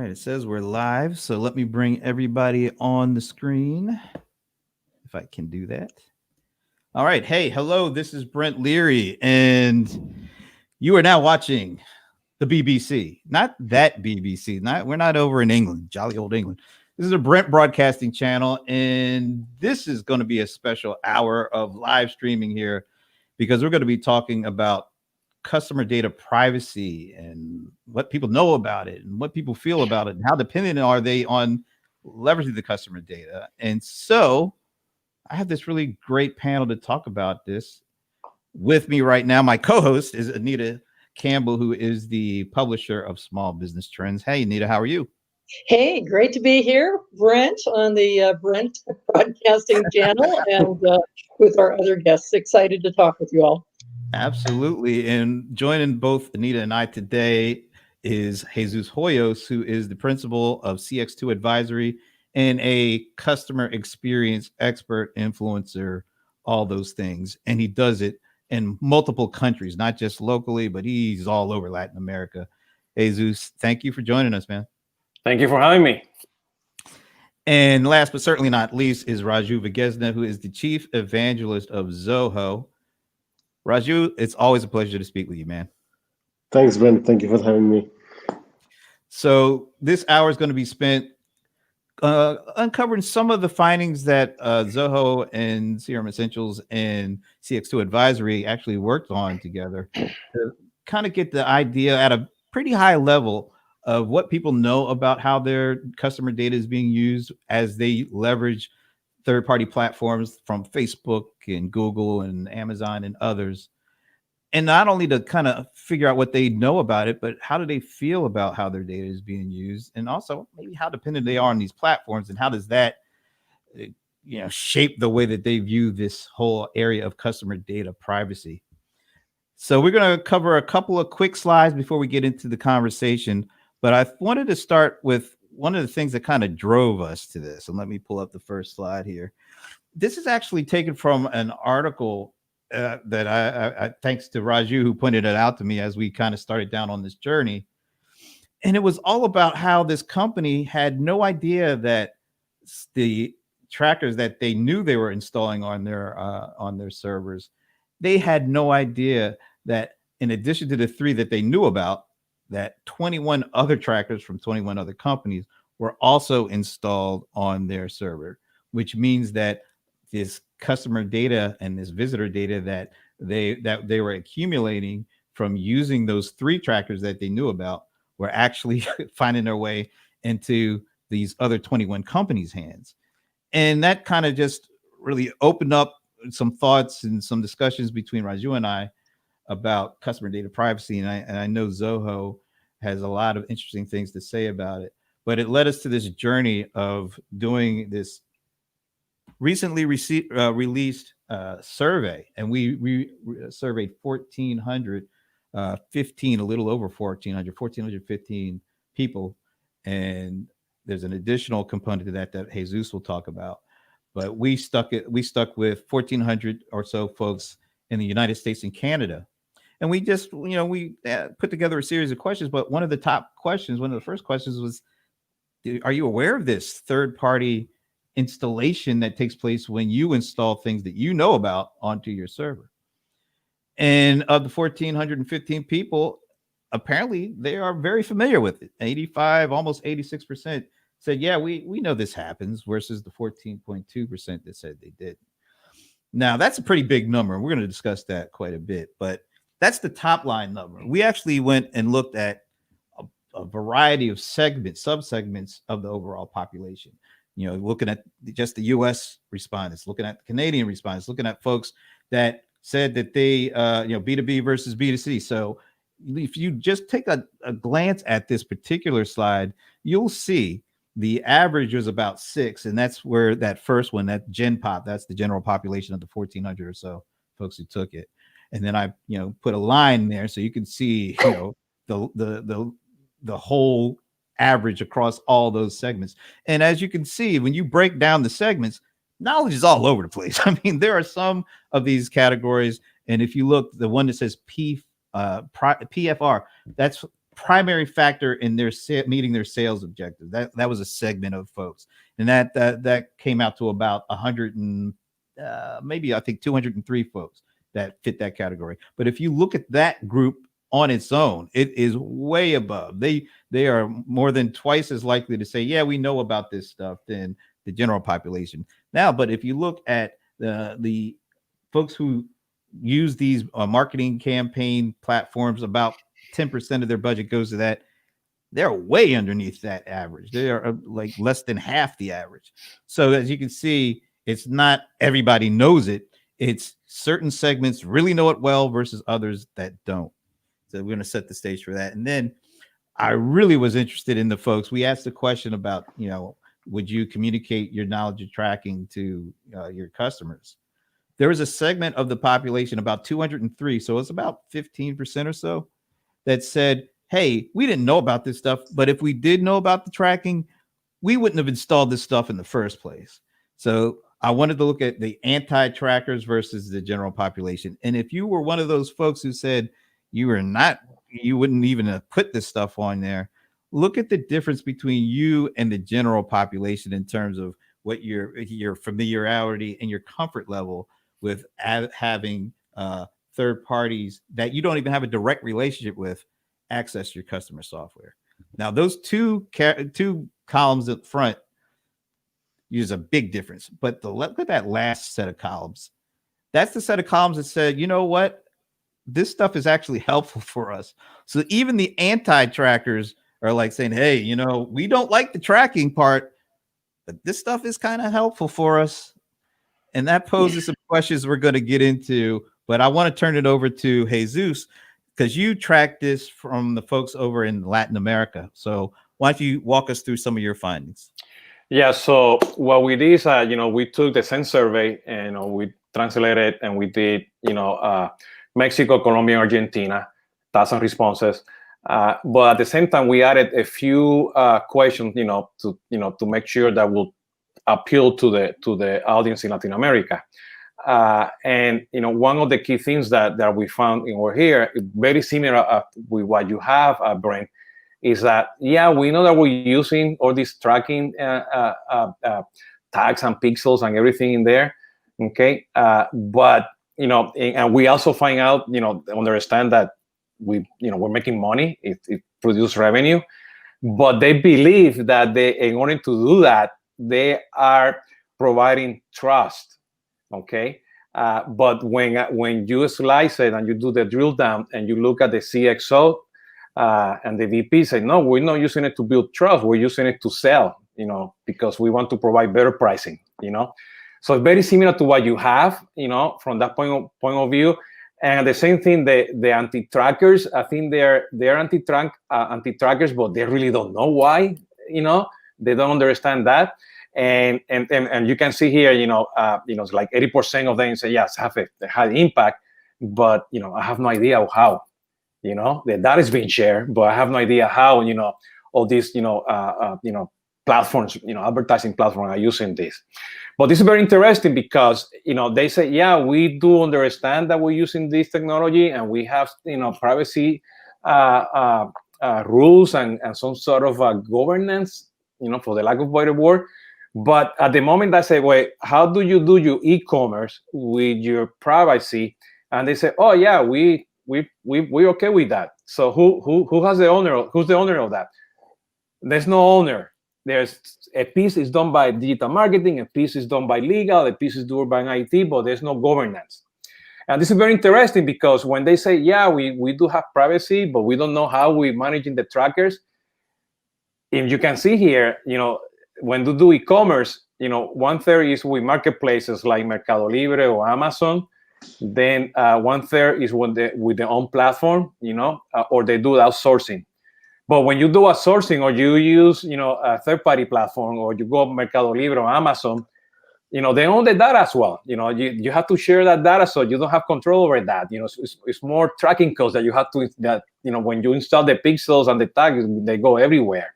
right, it says we're live, so let me bring everybody on the screen if I can do that. All right, hey, hello, this is Brent Leary, and you are now watching the BBC. Not that BBC, we're not over in England, jolly old England. This is a Brent Broadcasting channel, and this is going to be a special hour of live streaming here because we're going to be talking about customer data privacy and what people know about it and what people feel about it and how dependent are they on leveraging the customer data. And so I have this really great panel to talk about this. With me right now, my co-host is Anita Campbell, who is the publisher of Small Business Trends. Hey, Anita, how are you? Hey, great to be here, Brent, on the Brent Broadcasting channel and with our other guests. Excited to talk with you all. Absolutely. And joining both Anita and I today is Jesus Hoyos, who is the principal of CX2 Advisory and a customer experience expert, influencer, all those things. And he does it in multiple countries, not just locally, but he's all over Latin America. Jesus, thank you for joining us, man. Thank you for having me. And last but certainly not least is Raju Vagesna, who is the chief evangelist of Zoho. Raju, it's always a pleasure to speak with you, man. Thanks, Ben. Thank you for having me. So this hour is going to be spent uncovering some of the findings that Zoho and CRM Essentials and CX2 Advisory actually worked on together to kind of get the idea at a pretty high level of what people know about how their customer data is being used as they leverage third-party platforms from Facebook and Google and Amazon and others. And not only to kind of figure out what they know about it, but how do they feel about how their data is being used? And also maybe how dependent they are on these platforms and how does that shape the way that they view this whole area of customer data privacy. So we're going to cover a couple of quick slides before we get into the conversation. But I wanted to start with one of the things that kind of drove us to this. And let me pull up the first slide here. This is actually taken from an article that I thanks to Raju, who pointed it out to me as we kind of started down on this journey. And it was all about how this company had no idea that the trackers that they knew they were installing on their servers, they had no idea that in addition to the 3 that they knew about, that 21 other trackers from 21 other companies were also installed on their server, which means that this customer data and this visitor data that they were accumulating from using those 3 trackers that they knew about were actually finding their way into these other 21 companies' hands. And that kind of just really opened up some thoughts and some discussions between Raju and I about customer data privacy. And I know Zoho has a lot of interesting things to say about it, but it led us to this journey of doing this recently released survey. And we surveyed 1,400, a little over 1,415 people. And there's an additional component to that Jesus will talk about. But we stuck with 1,400 or so folks in the United States and Canada. And we just, we put together a series of questions. But one of the first questions was, are you aware of this third-party installation that takes place when you install things that you know about onto your server? And of the 1,415 people, apparently they are very familiar with it. 85, almost 86% said, yeah, we know this happens, versus the 14.2% that said they did. Now, that's a pretty big number. We're going to discuss that quite a bit, but that's the top line number. We actually went and looked at a variety of subsegments of the overall population. Looking at just the U.S. respondents, looking at the Canadian respondents, looking at folks that said that they, B2B versus B2C. So if you just take a glance at this particular slide, you'll see the average was about 6. And that's where that first one, that Gen Pop, that's the general population of the 1,400 or so folks who took it. And then I, put a line there so you can see, the whole average across all those segments. And as you can see, when you break down the segments, knowledge is all over the place. I mean, there are some of these categories. And if you look, the one that says PFR, that's primary factor in their meeting their sales objectives. That was a segment of folks, and that came out to about 100 and maybe I think 203 folks that fit that category. But if you look at that group on its own, it is way above. They are more than twice as likely to say, yeah, we know about this stuff than the general population. Now, but if you look at the folks who use these marketing campaign platforms, about 10% of their budget goes to that. They're way underneath that average. They are like less than half the average. So as you can see, it's not everybody knows it. It's certain segments really know it well versus others that don't. So we're going to set the stage for that. And then I really was interested in the folks. We asked a question about, would you communicate your knowledge of tracking to your customers? There was a segment of the population, about 203, so it's about 15% or so, that said, hey, we didn't know about this stuff, but if we did know about the tracking, we wouldn't have installed this stuff in the first place. So I wanted to look at the anti-trackers versus the general population. And if you were one of those folks who said you wouldn't even have put this stuff on there, look at the difference between you and the general population in terms of what your familiarity and your comfort level with having third parties that you don't even have a direct relationship with access your customer software. Now, those two columns up front use a big difference, but look at that last set of columns. That's the set of columns that said, you know what, this stuff is actually helpful for us. So even the anti-trackers are like saying, hey, we don't like the tracking part, but this stuff is kind of helpful for us. And that poses some questions we're going to get into, but I want to turn it over to Jesus, because you track this from the folks over in Latin America. So why don't you walk us through some of your findings? Yeah, so what we did is, we took the same survey and we translated and we did, Mexico, Colombia, Argentina, 1,000 responses. But at the same time, we added a few questions, to make sure that will appeal to the audience in Latin America. And one of the key things that we found over here, very similar with what you have, Brent, is that we know that we're using all these tracking tags and pixels and everything in there, okay? But and we also find out, understand that we're making money, it produces revenue, but they believe that in order to do that, they are providing trust. Okay, but when you slice it and you do the drill down and you look at the CXO and the VP say, no, we're not using it to build trust. We're using it to sell, because we want to provide better pricing, So it's very similar to what you have, from that point of view. And the same thing, the anti-trackers, I think they're anti-trackers, but they really don't know why, they don't understand that. And you can see here, it's like 80% of them say, yes, it had impact, but, I have no idea how, the data is being shared, but I have no idea how, all these, platforms, advertising platforms are using this. But this is very interesting because, they say, we do understand that we're using this technology and we have, privacy rules and some sort of governance, for the lack of a better word. But at the moment I say, wait, how do you do your e-commerce with your privacy? And they say, oh yeah, we're okay with that. So who has the owner? Who's the owner of that? There's no owner. There's a piece is done by digital marketing, a piece is done by legal, a piece is done by IT, but there's no governance. And this is very interesting because when they say, we do have privacy, but we don't know how we're managing the trackers. If you can see here, when you do e-commerce, 1/3 is with marketplaces like Mercado Libre or Amazon. Then 1/3 is with their own platform, or they do outsourcing. But when you do outsourcing or you use, a third-party platform, or you go Mercado Libre or Amazon, they own the data as well. You have to share that data, so you don't have control over that. It's more tracking codes that you have to, when you install the pixels and the tags, they go everywhere.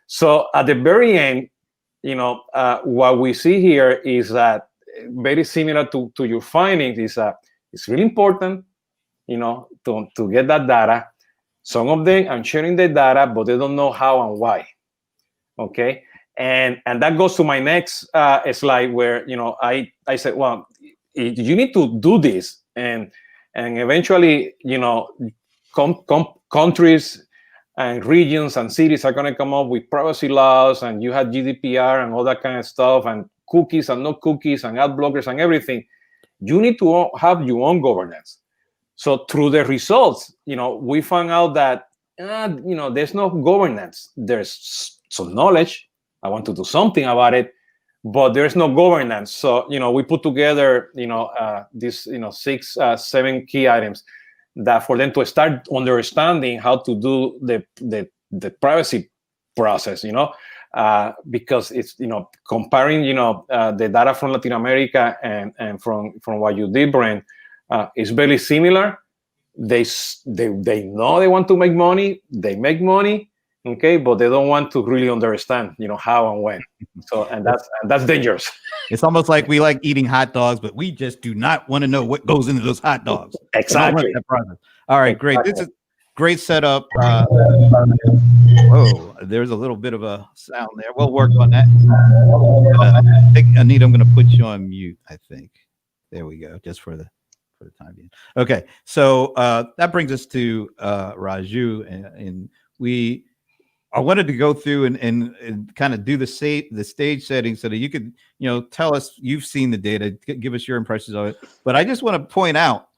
So at the very end, what we see here is that very similar to your findings is it's really important, to get that data. Some of them are sharing the data, but they don't know how and why. Okay, and that goes to my next slide, where I said, well, you need to do this, and eventually, countries and regions and cities are going to come up with privacy laws, and you had GDPR and all that kind of stuff, and cookies and no cookies and ad blockers and everything. You need to have your own governance. So through the results, we found out that there's no governance. There's some knowledge. I want to do something about it, but there's no governance. So we put together these 6, 7 key items that for them to start understanding how to do the privacy process. Because it's comparing the data from Latin America and from what you did, Brent, is very similar. They know they want to make money. They make money, okay, but they don't want to really understand, how and when. So and that's dangerous. It's almost like we like eating hot dogs, but we just do not want to know what goes into those hot dogs. Exactly. All right, great. This is great setup. Whoa, there's a little bit of a sound there. We'll work on that. I think, Anita, I'm going to put you on mute, I think. There we go, just for the time being. Okay, so that brings us to Raju, and I wanted to go through and kind of do the stage setting so that you could, tell us you've seen the data, give us your impressions of it. But I just want to point out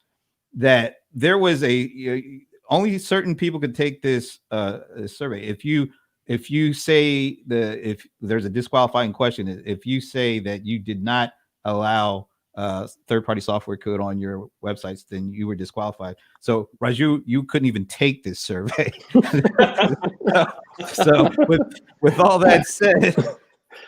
that there was only certain people could take this survey. If you say if there's a disqualifying question, if you say that you did not allow third-party software code on your websites, then you were disqualified. So Raju, you couldn't even take this survey. So with all that said,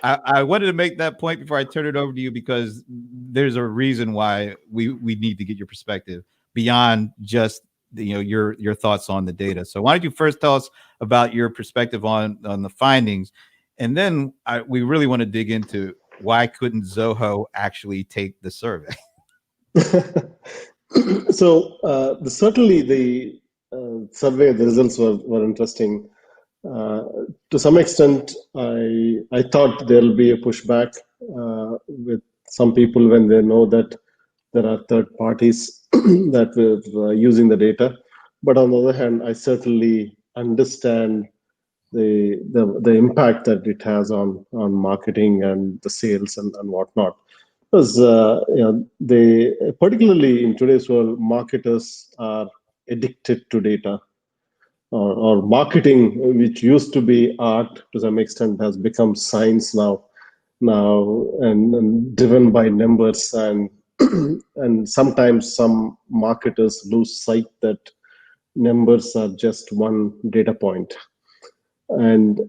I wanted to make that point before I turn it over to you, because there's a reason why we need to get your perspective beyond just your thoughts on the data. So why don't you first tell us about your perspective on the findings, and then we really want to dig into why couldn't Zoho actually take the survey? So certainly the survey, the results were interesting. To some extent, I thought there'll be a pushback with some people when they know that there are third parties that were using the data. But on the other hand, I certainly understand the impact that it has on marketing and the sales and whatnot. Because they, particularly in today's world, marketers are addicted to data. Or marketing, which used to be art to some extent, has become science now and driven by numbers, and and sometimes some marketers lose sight that numbers are just one data point. And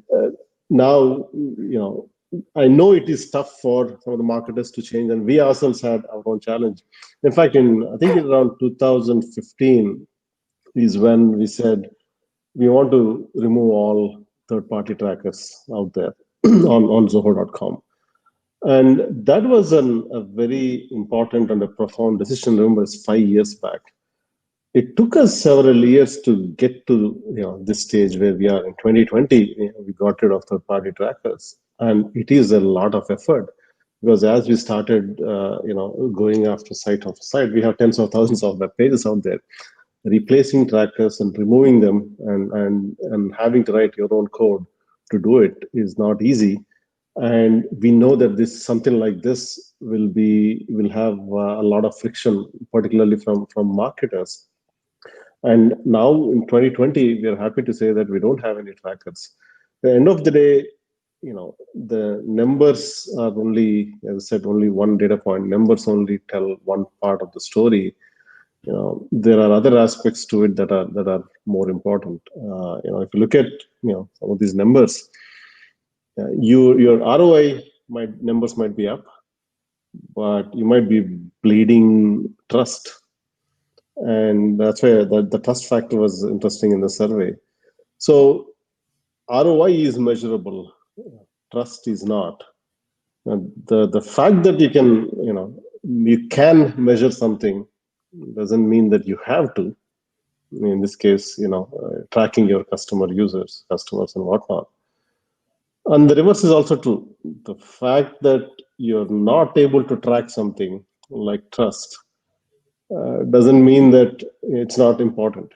now, I know it is tough for some of the marketers to change, and we ourselves had our own challenge. In fact, I think around 2015 is when we said we want to remove all third-party trackers out there on Zoho.com. And that was a very important and a profound decision. Remember, it's 5 years back. It took us several years to get to this stage where we are in 2020. We got rid of third-party trackers, and it is a lot of effort, because as we started, going after site after site, we have tens of thousands of web pages out there. Replacing trackers and removing them and having to write your own code to do it is not easy. And we know that something like this will have a lot of friction, particularly from marketers. And now in 2020, we are happy to say that we don't have any trackers. At the end of the day, the numbers are only, as I said, only one data point. Numbers only tell one part of the story. There are other aspects to it that are more important. If you look at some of these numbers, your ROI numbers might be up, but you might be bleeding trust. And that's where the trust factor was interesting in the survey. So ROI is measurable, trust is not. The fact that you can measure something doesn't mean that you have to. In this case, tracking your customers and whatnot. And the reverse is also true. The fact that you're not able to track something like trust doesn't mean that it's not important.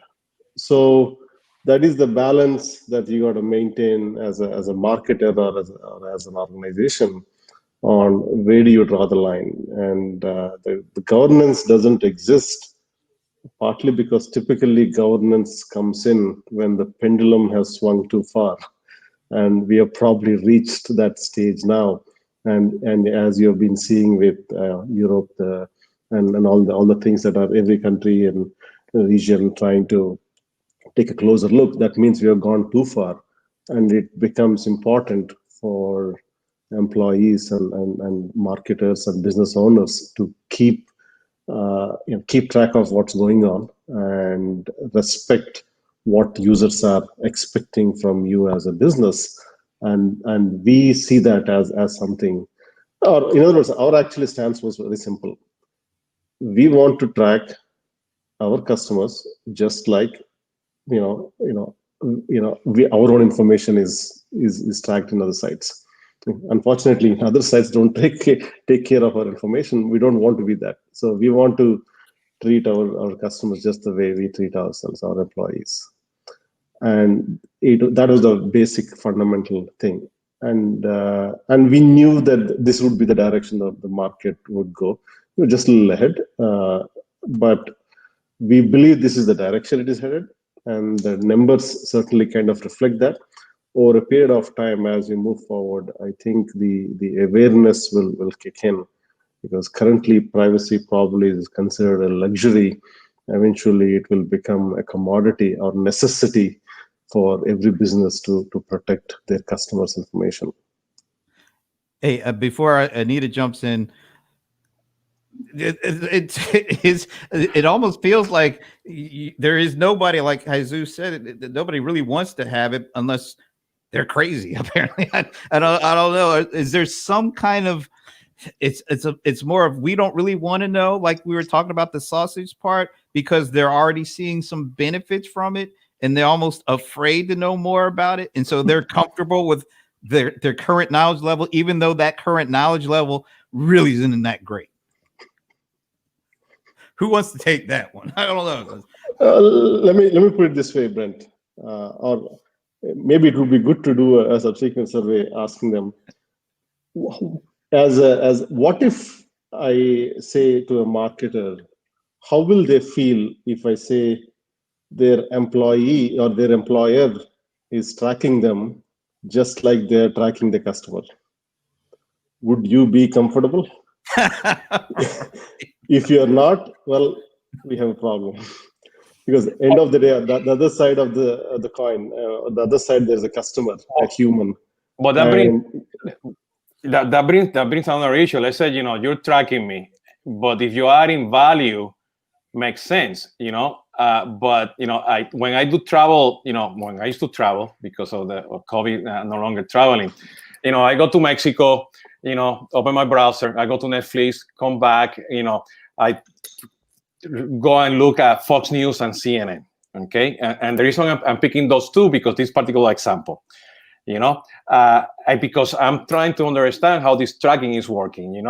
So that is the balance that you got to maintain as a marketer or as an organization on where do you draw the line. And the governance doesn't exist, partly because typically governance comes in when the pendulum has swung too far. And we have probably reached that stage now. And as you have been seeing with Europe and all the things that are every country and region trying to take a closer look, that means we have gone too far, and it becomes important for employees and marketers and business owners to keep track of what's going on and respect what users are expecting from you as a business. And we see that as something, or in other words, our actually stance was very simple. We want to track our customers just like our own information is tracked in other sites. Unfortunately, other sites don't take care of our information. We don't want to be that. So we want to treat our customers just the way we treat ourselves, our employees. And that was the basic fundamental thing. And we knew that this would be the direction that the market would go. We were just a little ahead, but we believe this is the direction it is headed, and the numbers certainly kind of reflect that. Over a period of time, as we move forward, I think the awareness will kick in, because currently privacy probably is considered a luxury. Eventually, it will become a commodity or necessity for every business to protect their customers' information. Hey, before Anita jumps in, it almost feels like there is nobody, like Jesus said, nobody really wants to have it unless they're crazy. Apparently, I don't know. Is there some kind of it's more of we don't really want to know, like we were talking about the sausage part, because they're already seeing some benefits from it and they're almost afraid to know more about it, and so they're comfortable with their current knowledge level, even though that current knowledge level really isn't that great. Who wants to take that one? I don't know. Let me put it this way, Brent. Or maybe it would be good to do a subsequent survey asking them, as what if I say to a marketer, how will they feel if I say their employee or their employer is tracking them just like they're tracking the customer? Would you be comfortable? If you're not, well, we have a problem. Because end of the day, the other side of the coin, the other side, there's a customer, a human. But that brings another issue. Let's say you're tracking me, but if you're adding value, makes sense, But when I do travel, when I used to travel because of COVID, no longer traveling, I go to Mexico, open my browser, I go to Netflix, come back, I go and look at Fox News and CNN. Okay, and the reason I'm picking those two because this particular example, because I'm trying to understand how this tracking is working.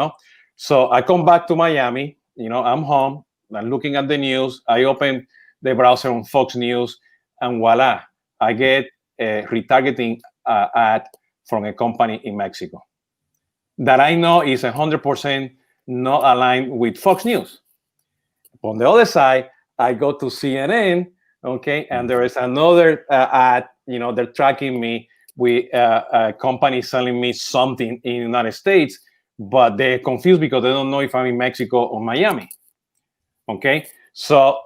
So I come back to Miami. I'm home. I'm looking at the news. I open the browser on Fox News, and voila, I get a retargeting ad from a company in Mexico that I know is 100% not aligned with Fox News. On the other side, I go to CNN, okay, and there is another ad, they're tracking me with a company selling me something in the United States, but they're confused because they don't know if I'm in Mexico or Miami, okay? So,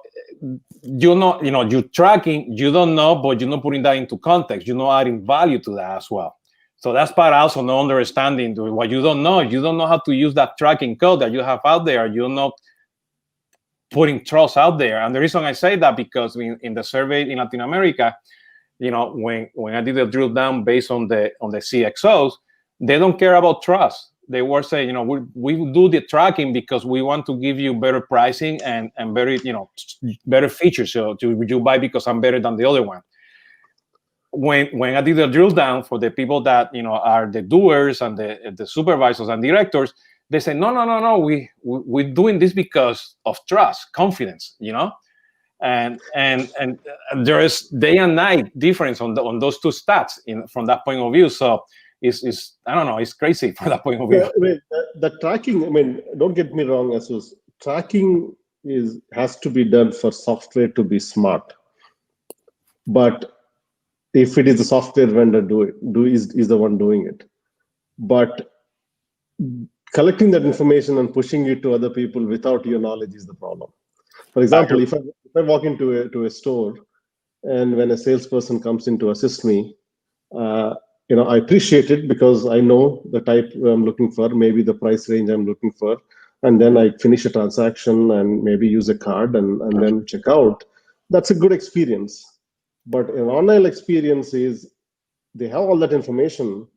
you're tracking, you don't know, but you're not putting that into context. You're not adding value to that as well. So that's part also not understanding what you don't know. You don't know how to use that tracking code that you have out there. You're not putting trust out there. And the reason I say that, because in the survey in Latin America, when I did the drill down based on the CXOs, they don't care about trust. they were saying, you know, we do the tracking because we want to give you better pricing and better, you know, better features. So you buy because I'm better than the other one. When I did the drill down for the people that, you know, are the doers and the supervisors and directors, they say, no, we're doing this because of trust, confidence, you know, and there is day and night difference on those two stats from that point of view. So it's I don't know, it's crazy from that point of view. I mean, the tracking, I mean, don't get me wrong, Asus. Tracking has to be done for software to be smart. But if it is the software vendor is the one doing it. But collecting that information and pushing it to other people without your knowledge is the problem. For example, if I walk into a store, and when a salesperson comes in to assist me, you know, I appreciate it because I know the type I'm looking for, maybe the price range I'm looking for, and then I finish a transaction and maybe use a card and then check out. That's a good experience. But an online experience is they have all that information.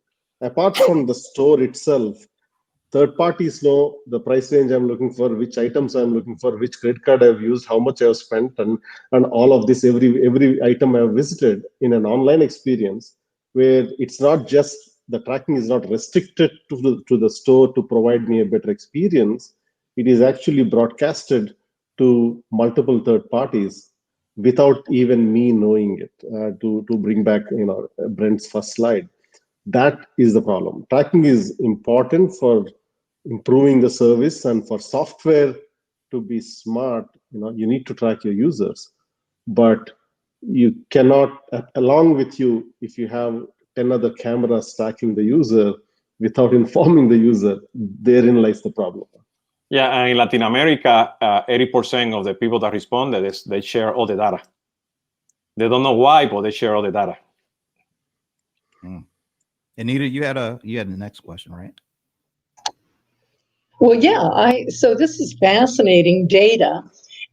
Apart from the store itself, third parties know the price range I'm looking for, which items I'm looking for, which credit card I've used, how much I've spent, and all of this, every item I've visited in an online experience, where it's not just the tracking is not restricted to the store to provide me a better experience. It is actually broadcasted to multiple third parties without even me knowing it. To bring back, you know, Brent's first slide, that is the problem. Tracking is important for improving the service, and for software to be smart, you know, you need to track your users. But you cannot, along with you, if you have 10 other cameras tracking the user without informing the user, therein lies the problem. Yeah, and in Latin America, 80% of the people that responded they share all the data. They don't know why, but they share all the data. Anita, you had the next question, right? Well, yeah, so this is fascinating data,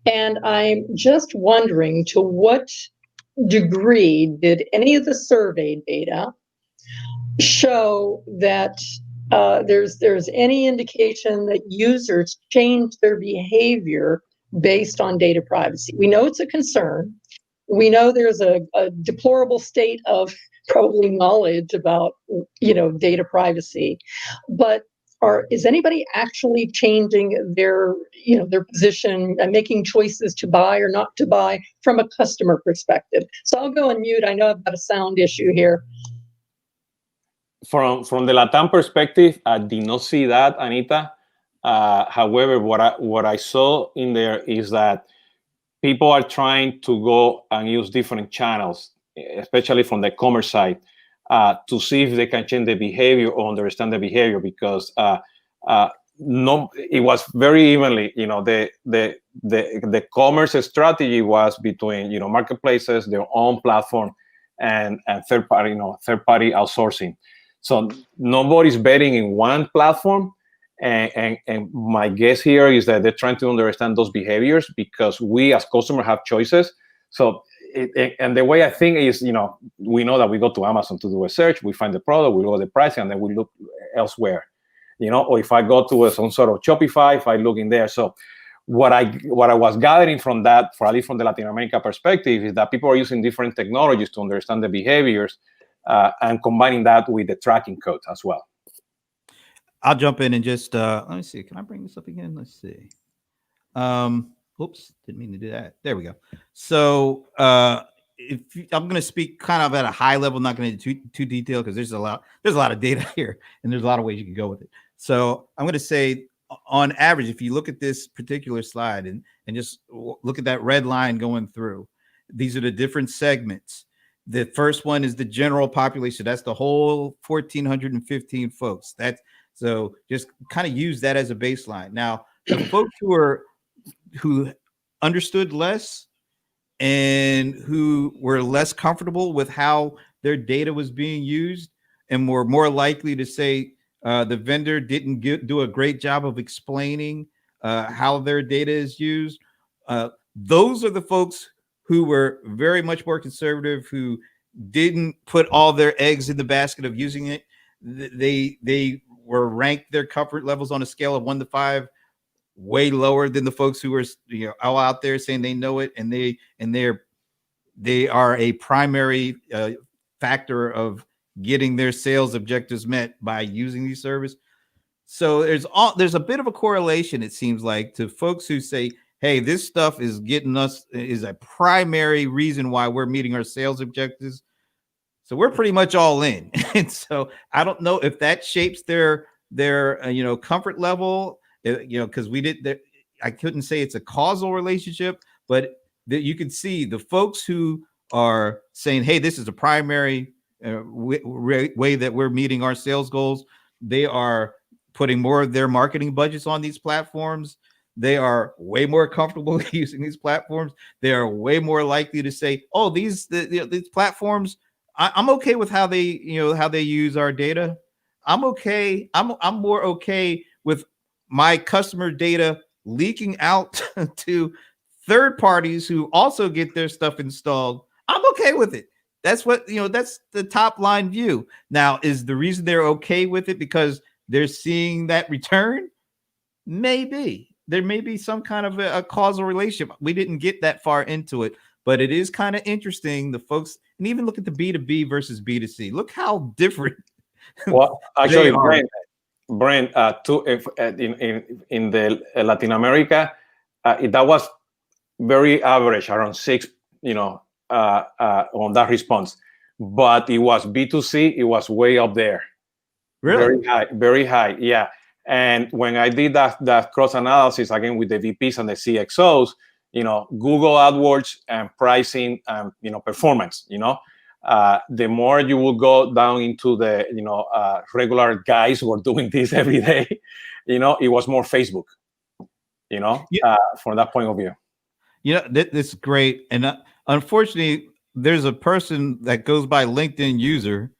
and I'm just wondering, to what degree did any of the survey data show that there's any indication that users change their behavior based on data privacy? We know it's a concern. We know there's a deplorable state of probably knowledge about, you know, data privacy, but is anybody actually changing their, you know, their position and making choices to buy or not to buy from a customer perspective? So I'll go on mute. I know I've got a sound issue here. From the LATAM perspective, I did not see that, Anita. However, what I saw in there is that people are trying to go and use different channels, especially from the commerce side, to see if they can change the behavior or understand the behavior, because no, it was very evenly. You know, the commerce strategy was between, you know, marketplaces, their own platform, and third party outsourcing. So nobody's betting in one platform. And my guess here is that they're trying to understand those behaviors, because we as customers have choices. So and the way I think is, you know, we know that we go to Amazon to do a search, we find the product, we look at the pricing, and then we look elsewhere, you know. Or if I go to some sort of Shopify, if I look in there. So what I was gathering from that, at least from the Latin America perspective, is that people are using different technologies to understand the behaviors, and combining that with the tracking code as well. I'll jump in and just let me see. Can I bring this up again? Let's see. Oops, didn't mean to do that. There we go. So I'm going to speak kind of at a high level, not going to too detailed, because there's a lot of data here, and there's a lot of ways you can go with it. So I'm going to say, on average, if you look at this particular slide and just look at that red line going through, these are the different segments. The first one is the general population. That's the whole 1,415 folks. So just kind of use that as a baseline. Now, the folks who understood less and who were less comfortable with how their data was being used, and were more likely to say the vendor didn't do a great job of explaining how their data is used, those are the folks who were very much more conservative, who didn't put all their eggs in the basket of using it. They were ranked their comfort levels on a scale of 1 to 5 way lower than the folks who are all out there saying they know it, and they are a primary factor of getting their sales objectives met by using these services. So there's a bit of a correlation, it seems like, to folks who say, hey, this stuff is a primary reason why we're meeting our sales objectives. So we're pretty much all in. And so I don't know if that shapes their comfort level, because I couldn't say it's a causal relationship, but that you can see the folks who are saying, hey, this is a primary way that we're meeting our sales goals. They are putting more of their marketing budgets on these platforms. They are way more comfortable using these platforms. They are way more likely to say, oh, these platforms, I'm okay with how they use our data. I'm okay. I'm more okay with my customer data leaking out to third parties who also get their stuff installed. I'm okay with it. That's that's the top line view. Now, is the reason they're okay with it because they're seeing that return? Maybe. There may be some kind of a causal relationship. We didn't get that far into it, but it is kind of interesting. The folks, and even look at the B2B versus B2C. Look how different. Well, actually, Brent, in the Latin America, that was very average, around 6, on that response. But it was B2C, it was way up there. Really? Very high, yeah. And when I did that cross analysis again with the VPs and the CXOs, Google AdWords and pricing and performance, the more you will go down into the regular guys who are doing this every day, it was more Facebook, from that point of view. This is great. And unfortunately, there's a person that goes by LinkedIn user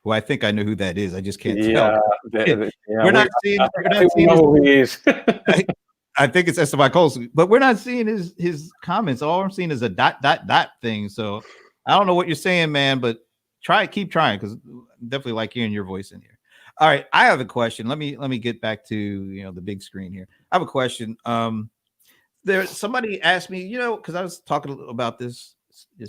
who I think I know who that is. I just can't tell. We're not seeing who he is. I think it's Esteban Colson, but we're not seeing his comments. All I'm seeing is a ... thing. So I don't know what you're saying, man, but keep trying, because definitely like hearing your voice in here. All right, I have a question. Let me get back to the big screen here. I have a question. Somebody asked me, because I was talking about this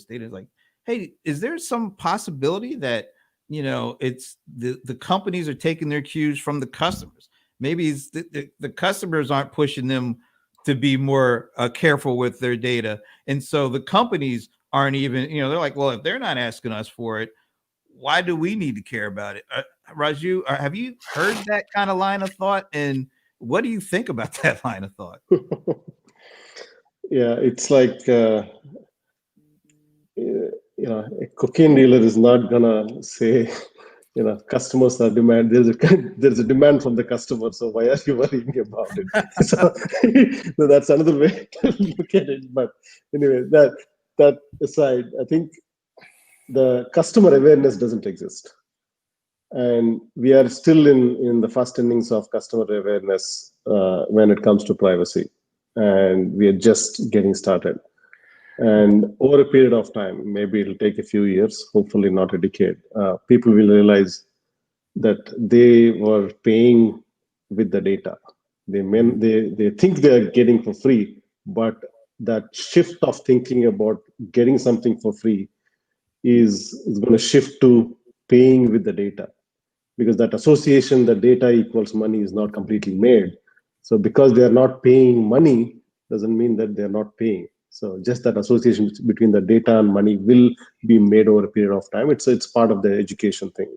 data, like, hey, is there some possibility that it's the companies are taking their cues from the customers? Maybe it's the customers aren't pushing them to be more careful with their data, and so the companies aren't even, they're like, well, if they're not asking us for it, why do we need to care about it? Raju, have you heard that kind of line of thought, and what do you think about that line of thought? Yeah, it's like a cocaine dealer is not gonna say, customers are demand. There's a demand from the customer, so why are you worrying about it? So that's another way to look at it. But anyway, that aside, I think the customer awareness doesn't exist, and we are still in the first innings of customer awareness when it comes to privacy, and we are just getting started. And over a period of time, maybe it'll take a few years, hopefully not a decade, people will realize that they were paying with the data. They think they are getting for free, but that shift of thinking about getting something for free is going to shift to paying with the data, because that association, the data equals money, is not completely made. So because they are not paying money doesn't mean that they're not paying. So just that association between the data and money will be made over a period of time. It's part of the education thing.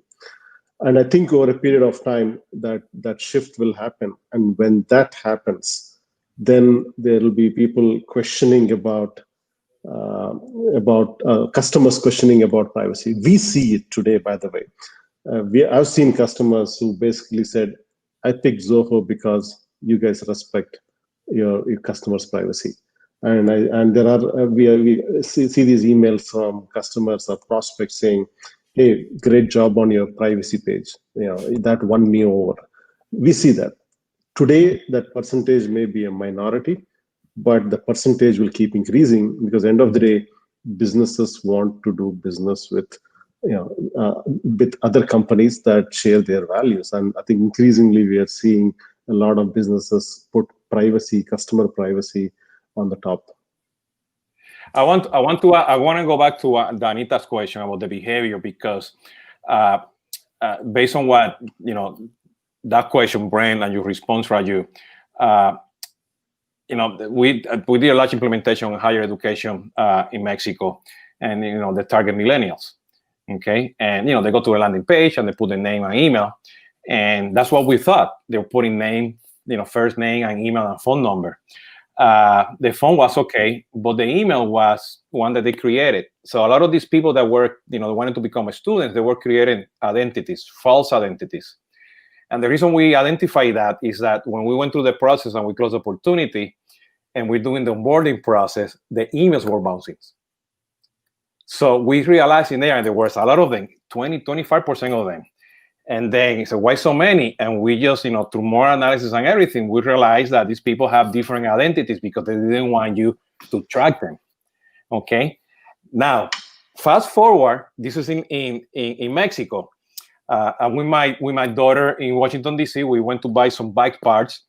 And I think over a period of time that shift will happen. And when that happens, then there will be people questioning about customers questioning about privacy. We see it today, by the way. I've seen customers who basically said, I picked Zoho because you guys respect your customers' privacy. And there are we see these emails from customers or prospects saying, hey, great job on your privacy page. That won me over. We see that. Today, that percentage may be a minority, but the percentage will keep increasing, because at the end of the day, businesses want to do business with with other companies that share their values. And I think increasingly we are seeing a lot of businesses put privacy, customer privacy, on the top. I want to go back to Danita's question about the behavior, because based on what that question, Brent, and your response, Raju, we did a large implementation in higher education in Mexico, and the target millennials. Okay, and they go to a landing page and they put the name and email, and that's what we thought. They were putting name, first name and email and phone number. The phone was okay, but the email was one that they created. So a lot of these people that were, wanted to become students, they were creating identities, false identities. And the reason we identify that is that when we went through the process and we closed the opportunity and we're doing the onboarding process, the emails were bouncing. So we realized in there was a lot of them, 25% of them. And then he said, why so many? And we just, through more analysis and everything, we realized that these people have different identities because they didn't want you to track them. Okay. Now, fast forward, this is in Mexico. And with my daughter in Washington, D.C., we went to buy some bike parts.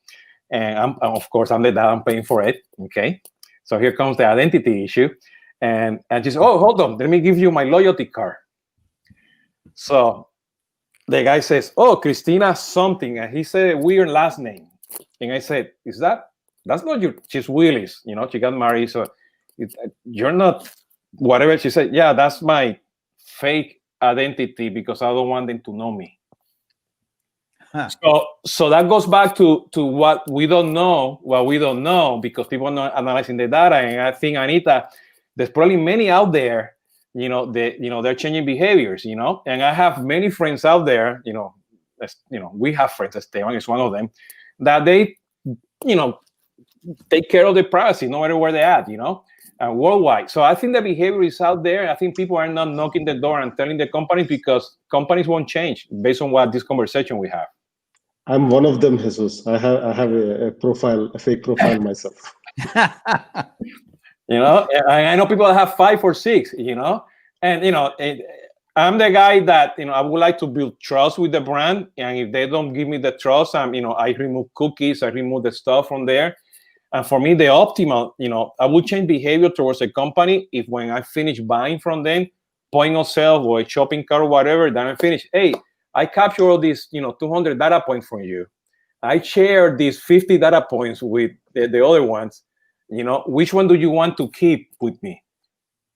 And of course, I'm the dad, I'm paying for it. Okay. So here comes the identity issue. And she said, oh, hold on, let me give you my loyalty card. So the guy says, oh, Christina something. And he said a weird last name. And I said, that's not your, she's Willis, she got married. So you're not whatever. She said, yeah, that's my fake identity because I don't want them to know me. Huh. So that goes back to what we don't know, because people are not analyzing the data. And I think, Anita, there's probably many out there, they're changing behaviors, and I have many friends out there, we have friends, Esteban is one of them, that they, take care of their privacy no matter where they're at, worldwide. So I think the behavior is out there. I think people are not knocking the door and telling the companies because companies won't change based on what this conversation we have. I'm one of them, Jesus. I have a fake profile myself. I know people that have 5 or 6, and I'm the guy that I would like to build trust with the brand, and if they don't give me the trust, I remove cookies, I remove the stuff from there. And for me, the optimal, I would change behavior towards a company if when I finish buying from them, point of sale or a shopping cart or whatever, then I finish, hey, I capture all these 200 data points from you. I share these 50 data points with the other ones. Which one do you want to keep with me?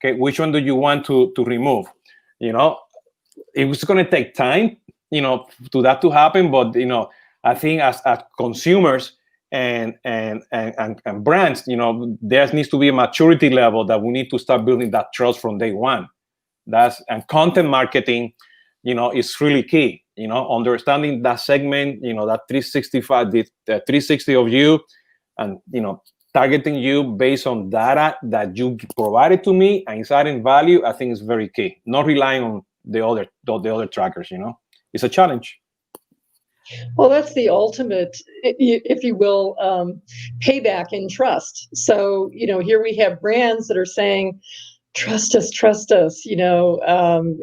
Okay, which one do you want to remove? It's going to take time, to that to happen. But I think as consumers and brands, there needs to be a maturity level that we need to start building that trust from day one. And content marketing, is really key. Understanding that segment, that 365, the 360 of you, and targeting you based on data that you provided to me and is adding value, I think is very key. Not relying on the other trackers, It's a challenge. Well, that's the ultimate, if you will, payback in trust. So, here we have brands that are saying, trust us,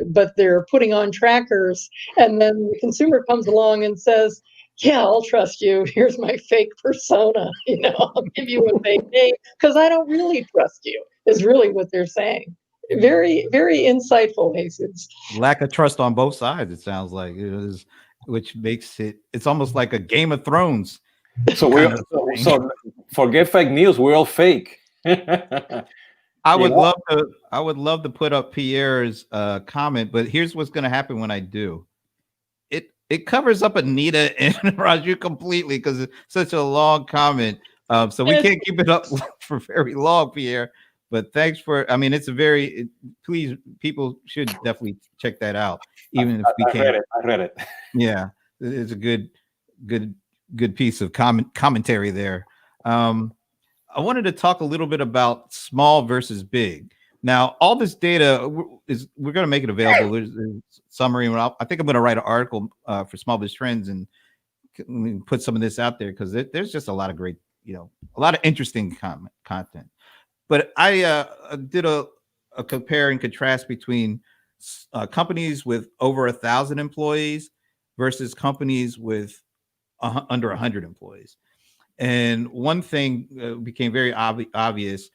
but they're putting on trackers. And then the consumer comes along and says, yeah, I'll trust you. Here's my fake persona. I'll give you a fake name because I don't really trust you, is really what they're saying. Very, very insightful, Jesus. Lack of trust on both sides, it sounds like, which makes it's almost like a Game of Thrones. So forget fake news. We're all fake. I would love to put up Pierre's comment, but here's what's going to happen when I do. It covers up Anita and Raju completely because it's such a long comment. So we can't keep it up for very long, Pierre. But thanks for, please, people should definitely check that out. Even if we can't. I read it. Yeah, it's a good piece of commentary there. I wanted to talk a little bit about small versus big. Now, all this data we're going to make it available. There's a summary. I think I'm going to write an article for Small Biz Trends and put some of this out there because there's just a lot of great, a lot of interesting content. But I did a compare and contrast between companies with over 1,000 employees versus companies with under 100 employees. And one thing became very obvious.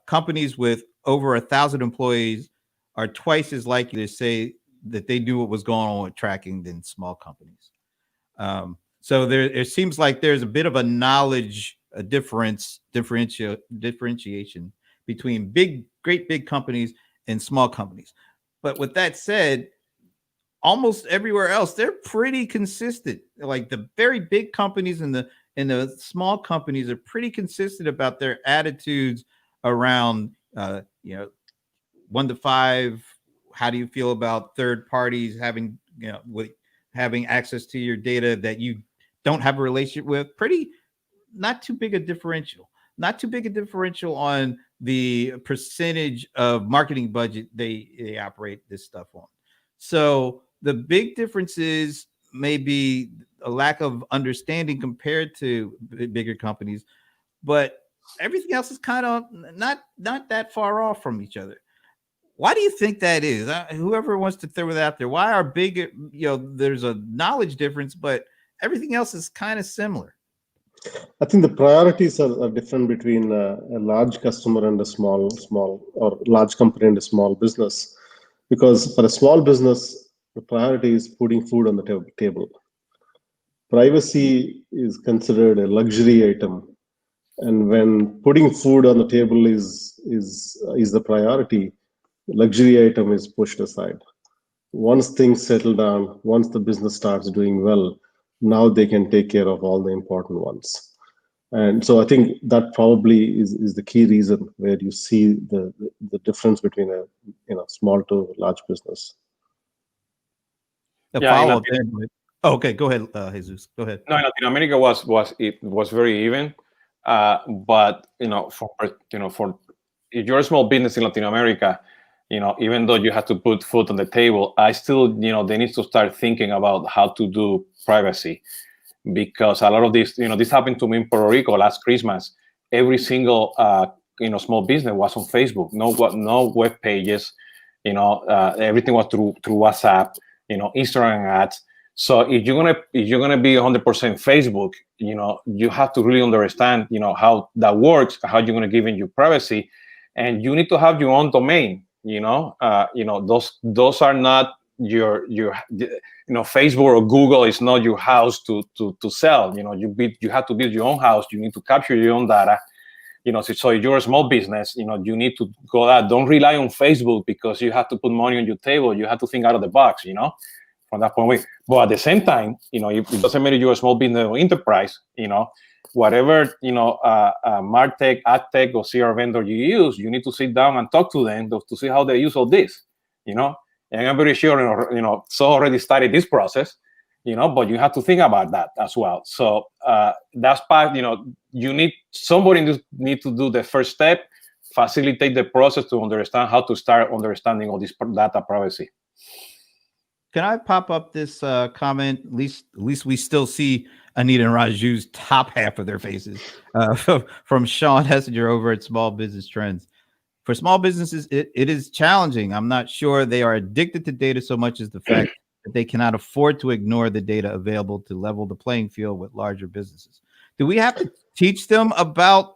Companies with over 1,000 employees are twice as likely to say that they knew what was going on with tracking than small companies. So it seems like there's a bit of a knowledge differentiation between great big companies and small companies. But with that said, almost everywhere else, they're pretty consistent. Like the very big companies and the small companies are pretty consistent about their attitudes around, 1 to 5. How do you feel about third parties having access to your data that you don't have a relationship with? Not too big a differential. Not too big a differential on the percentage of marketing budget they operate this stuff on. So the big difference is maybe a lack of understanding compared to bigger companies, but everything else is kind of not that far off from each other. Why do you think that is? Whoever wants to throw that out there, why are big, there's a knowledge difference, but everything else is kind of similar? I think the priorities are different between a large customer and a small, or large company and a small business. Because for a small business, the priority is putting food on the table. Privacy is considered a luxury item. And when putting food on the table is the priority, luxury item is pushed aside. Once things settle down, once the business starts doing well, now they can take care of all the important ones. And so I think that probably is the key reason where you see the difference between a small to large business. Follow-up there. Okay, go ahead, Jesus. Go ahead. No, in Latin America was very even, but for if you're a small business in Latin America, even though you have to put food on the table, I still, they need to start thinking about how to do privacy, because a lot of this, this happened to me in Puerto Rico last Christmas. Every single, small business was on Facebook. No web pages. Everything was through WhatsApp. Instagram ads. So if you're gonna be 100% Facebook, you have to really understand, how that works, how you're gonna give in your privacy, and you need to have your own domain. Those are not your Facebook or Google is not your house to sell. You have to build your own house. You need to capture your own data. So if you're a small business, you need to go out. Don't rely on Facebook because you have to put money on your table. You have to think out of the box, from that point of view. But at the same time, it doesn't matter if you're a small business or enterprise, whatever, MarTech, AdTech, or CR vendor you use, you need to sit down and talk to them to see how they use all this, And I'm very sure, Zoho already started this process, but you have to think about that as well. So that's part, you need somebody need to do the first step, facilitate the process to understand how to start understanding all this data privacy. Can I pop up this comment? At least we still see Anita and Raju's top half of their faces from Sean Hessinger over at Small Business Trends. For small businesses, it is challenging. I'm not sure they are addicted to data so much as the fact that they cannot afford to ignore the data available to level the playing field with larger businesses. Do we have to teach them about,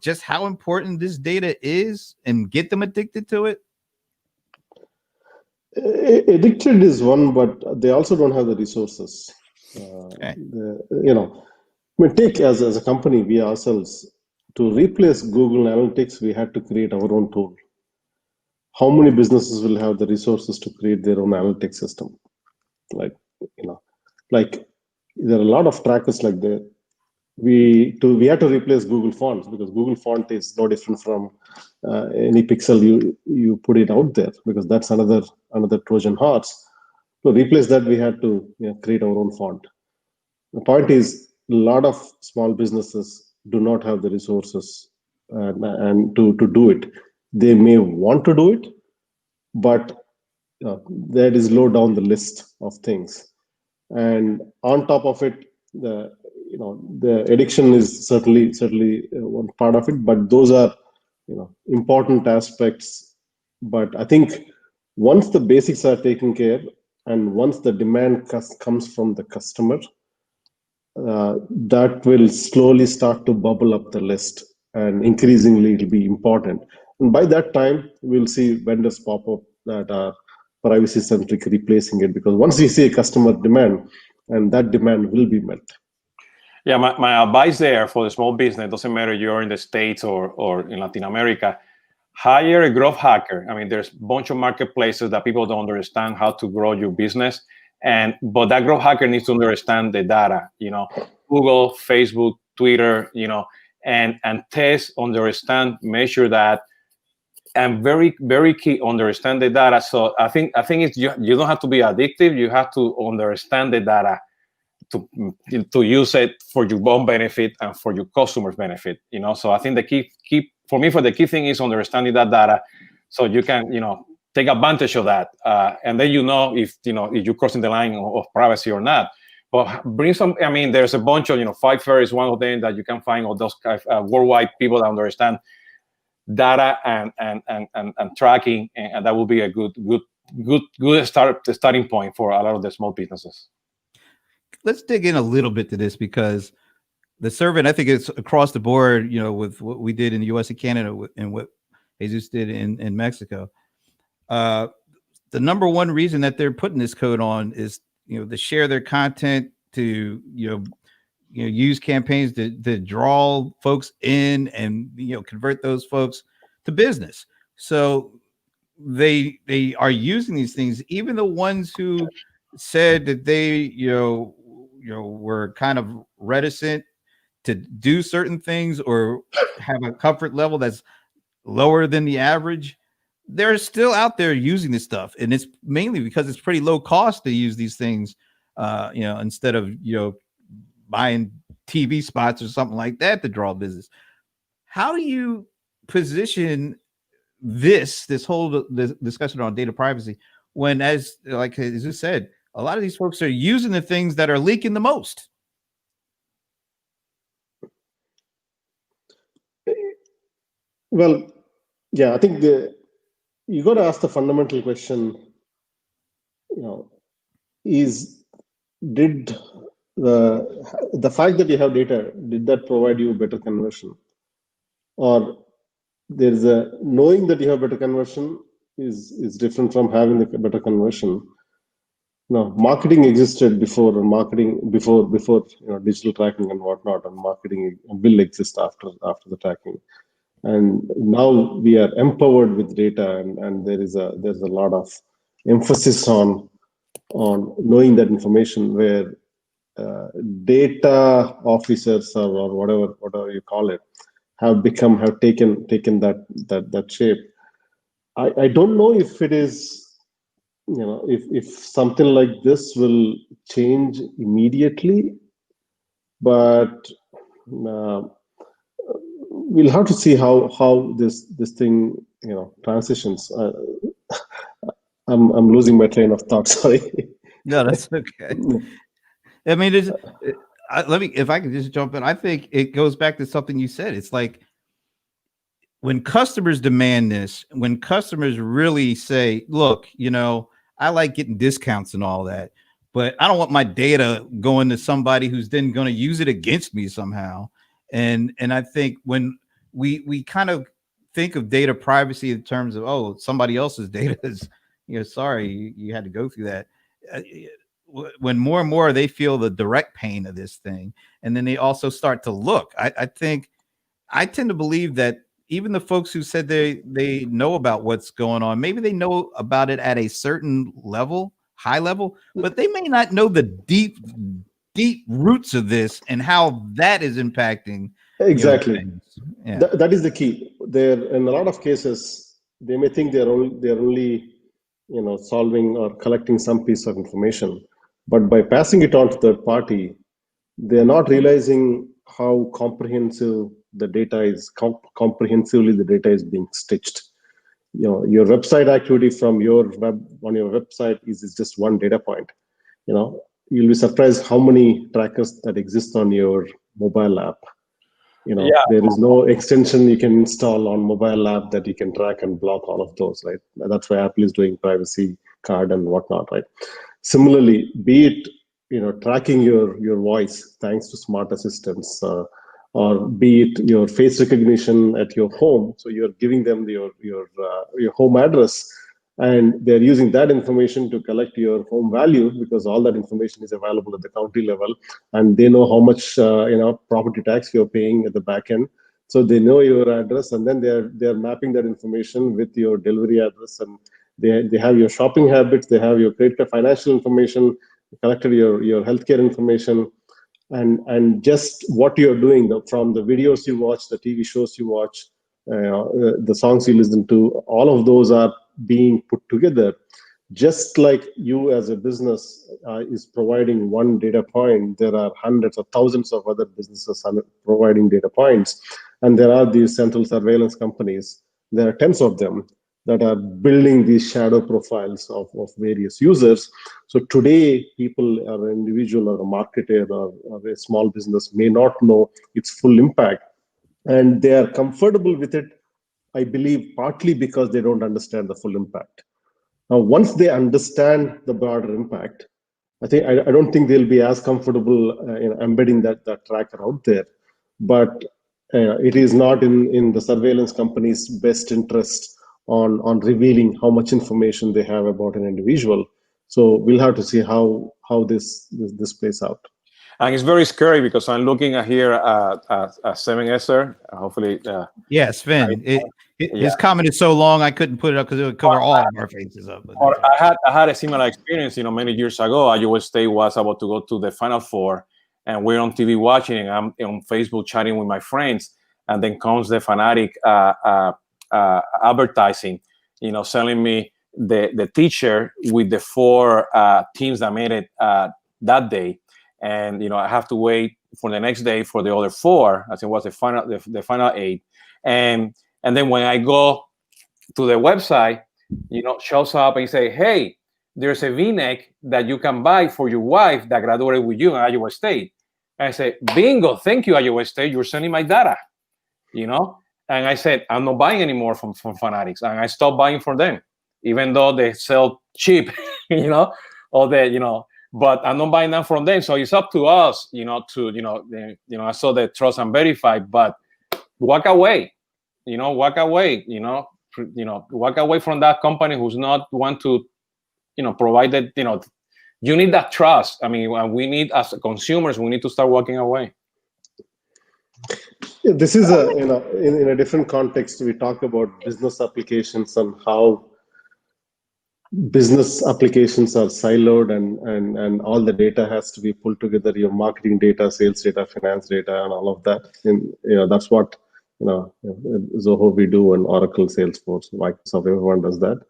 just how important this data is and get them addicted to it? Addicted is one, but they also don't have the resources. Okay. Take as a company, we ourselves, to replace Google Analytics, we had to create our own tool. How many businesses will have the resources to create their own analytics system? Like there are a lot of trackers like that. We had to replace Google Fonts because Google Font is no different from any pixel you put it out there, because that's another Trojan horse. To replace that, we had to create our own font. The point is, a lot of small businesses do not have the resources and to do it. They may want to do it, but that is low down the list of things. And on top of it, the addiction is certainly one part of it, but those are important aspects. But I think Once the basics are taken care, and once the demand comes from the customer, that will slowly start to bubble up the list, and increasingly it'll be important. And by that time, we'll see vendors pop up that are privacy centric, replacing it, because once you see a customer demand, and that demand will be met. Yeah, my advice there for the small business, doesn't matter you're in the States or in Latin America, hire a growth hacker. I mean, there's a bunch of marketplaces that people don't understand how to grow your business. But that growth hacker needs to understand the data, Google, Facebook, Twitter, and test, understand, measure that, and very, very key, understand the data. So I think it's you don't have to be addictive. You have to understand the data to use it for your own benefit and for your customers' benefit. So I think the key for me, the key thing is understanding that data, so you can take advantage of that, and then if you're crossing the line of privacy or not. But bring some. I mean, there's a bunch of Fiverr is one of them that you can find all those worldwide people that understand data and tracking, and that will be a good starting point for a lot of the small businesses. Let's dig in a little bit to this, because the survey, and I think it's across the board, with what we did in the US and Canada and what Jesus did in Mexico. The number one reason that they're putting this code on is, to share their content, to, use campaigns to draw folks in and, convert those folks to business. So they are using these things, even the ones who said that they, were kind of reticent to do certain things or have a comfort level that's lower than the average. They're still out there using this stuff, and it's mainly because it's pretty low cost to use these things, instead of buying TV spots or something like that to draw business. How do you position this whole discussion on data privacy when, as you said, a lot of these folks are using the things that are leaking the most? Well, yeah, I think you got to ask the fundamental question, did the fact that you have data, did that provide you better conversion? Or there's a knowing that you have better conversion is different from having the better conversion. Now, marketing existed before digital tracking and whatnot, and marketing will exist after the tracking. And now we are empowered with data, and there's a lot of emphasis on knowing that information, where data officers or whatever you call it have taken that shape. I don't know if it is, if something like this will change immediately, but we'll have to see how this thing transitions. I'm losing my train of thought. Sorry. No, that's okay. I mean, if I could just jump in, I think it goes back to something you said. It's like, when customers demand this, when customers really say, look, I like getting discounts and all that, but I don't want my data going to somebody who's then going to use it against me somehow. And I think when we kind of think of data privacy in terms of, oh, somebody else's data is, sorry, you had to go through that. When more and more they feel the direct pain of this thing, and then they also start to look, I tend to believe that even the folks who said they know about what's going on, maybe they know about it at a certain level, high level, but they may not know the deep roots of this and how that is impacting. Exactly. Yeah. That is the key. There, in a lot of cases, they may think they're only solving or collecting some piece of information, but by passing it on to third party, they're not realizing how comprehensively the data is being stitched. Your website activity from your website is just one data point. You'll be surprised how many trackers that exist on your mobile app. Yeah. There is no extension you can install on mobile app that you can track and block all of those, right? That's why Apple is doing privacy card and whatnot, right? Similarly, be it tracking your voice thanks to smart assistants, or be it your face recognition at your home, so you're giving them your home address, and they're using that information to collect your home value, because all that information is available at the county level, and they know how much property tax you're paying at the back end. So they know your address, and then they're mapping that information with your delivery address, and they have your shopping habits, they have your credit card financial information, collected your healthcare information, and just what you're doing, from the videos you watch, the TV shows you watch, the songs you listen to, all of those are being put together. Just like you as a business is providing one data point, there are hundreds of thousands of other businesses providing data points. And there are these central surveillance companies. There are tens of them that are building these shadow profiles of various users. So today, people, or an individual or a marketer or a small business may not know its full impact. And they are comfortable with it, I believe, partly because they don't understand the full impact. Now, once they understand the broader impact, I don't think they'll be as comfortable in embedding that tracker out there. But it is not in the surveillance company's best interest on revealing how much information they have about an individual. So we'll have to see how this plays out. And it's very scary because I'm looking at here at 7Ser. Hopefully, yeah, Sven. His comment is so long I couldn't put it up because it would cover all of our faces up. I had a similar experience. Many years ago, Iowa State was about to go to the Final Four, and we're on TV watching, and I'm on Facebook chatting with my friends, and then comes the Fanatic advertising, selling me the teacher with the 4 teams that made it that day. And I have to wait for the next day for the other 4. I think it was the final 8. And then when I go to the website, shows up and say, hey, there's a V-neck that you can buy for your wife that graduated with you in Iowa State. And I say, bingo, thank you, Iowa State. You're sending my data, And I said, I'm not buying anymore from Fanatics. And I stopped buying from them, even though they sell cheap, but I'm not buying them from them. So it's up to us, I saw the trust and verify, but walk away, walk away from that company who's not want to, provide that, you need that trust. I mean, we need, as consumers, we need to start walking away. This is in a different context. We talk about business applications and how business applications are siloed, and all the data has to be pulled together, your marketing data, sales data, finance data, and all of that. And that's what Zoho we do, and Oracle, Salesforce, Microsoft, everyone does that.